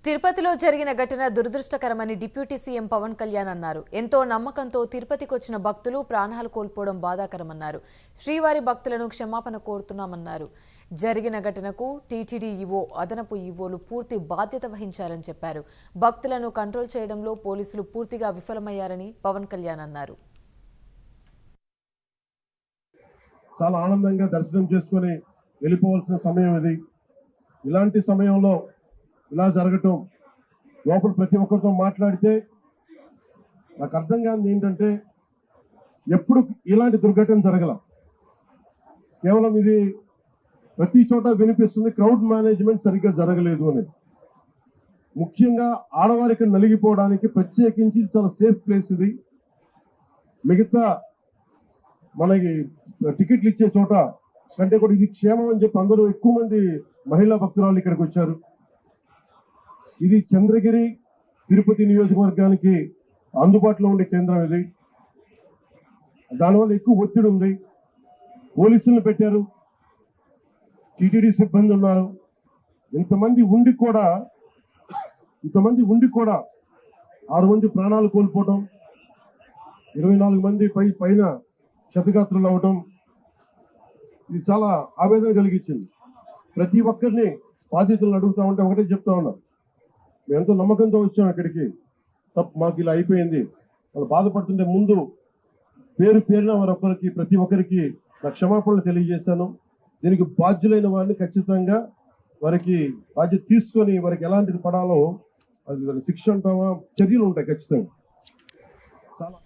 తిరుపతిలో జరిగిన ఘటన దురదృష్టకరమని డిప్యూటీ సీఎం పవన్ కళ్యాణ్ అన్నారు. ఎంతో నమ్మకంతో తిరుపతికి వచ్చిన భక్తులు ప్రాణాలు కోల్పోవడం బాధాకరమన్నారు. శ్రీవారి భక్తులను క్షమాపణ కోరుతున్నామన్నారు. జరిగిన ఘటనకు టీటీడీ ఈవో, అదనపు ఈవోలు పూర్తి బాధ్యత వహించారని చెప్పారు. భక్తులను కంట్రోల్ చేయడంలో పోలీసులు పూర్తిగా విఫలమయ్యారని పవన్ కళ్యాణ్ అన్నారు. చాలా ఆనందంగా దర్శనం చేసుకొని వెళ్ళిపోవాల్సిన సమయం ఇది. ఇలాంటి సమయంలో ఇలా జరగటం, లోపల ప్రతి ఒక్కరితో మాట్లాడితే నాకు అర్థం కానిది ఏంటంటే ఎప్పుడు ఇలాంటి దుర్ఘటన జరగల. కేవలం ఇది ప్రతి చోట వినిపిస్తుంది, క్రౌడ్ మేనేజ్మెంట్ సరిగ్గా జరగలేదు అని. ముఖ్యంగా ఆడవారికి నలిగిపోవడానికి ప్రత్యేకించి చాలా సేఫ్ ప్లేస్ ఇది. మిగతా మనకి టికెట్లు ఇచ్చే చోట కంటే కూడా ఇది క్షేమం అని చెప్పి అందరూ ఎక్కువ మంది మహిళా భక్తురాలు ఇక్కడికి వచ్చారు. ఇది చంద్రగిరి తిరుపతి నియోజకవర్గానికి అందుబాటులో ఉండే కేంద్రం ఇది. దానివల్ల ఎక్కువ ఒత్తిడి ఉంది. పోలీసులను పెట్టారు, టీటీడీ సిబ్బంది ఉన్నారు. ఇంతమంది ఉండి కూడా 6 మంది ప్రాణాలు కోల్పోవడం, 24 మంది పైన క్షతగాత్రులు అవ్వడం, ఇది చాలా ఆవేదన కలిగించింది. ప్రతి ఒక్కరిని బాధితులను అడుగుతా ఉంటే ఒకటే చెప్తా ఉన్నారు, మేము ఎంతో నమ్మకంతో వచ్చాం ఇక్కడికి, మాకు ఇలా అయిపోయింది. వాళ్ళు బాధపడుతుంటే ముందు పేరున ప్రతి ఒక్కరికి నా క్షమాపణలు తెలియజేశాను. దీనికి బాధ్యులైన వారిని ఖచ్చితంగా వారికి బాధ్యత తీసుకొని వారికి ఎలాంటిది పడాలో అది శిక్ష ఉంటామా, చర్యలు ఉంటాయి ఖచ్చితంగా. చాలా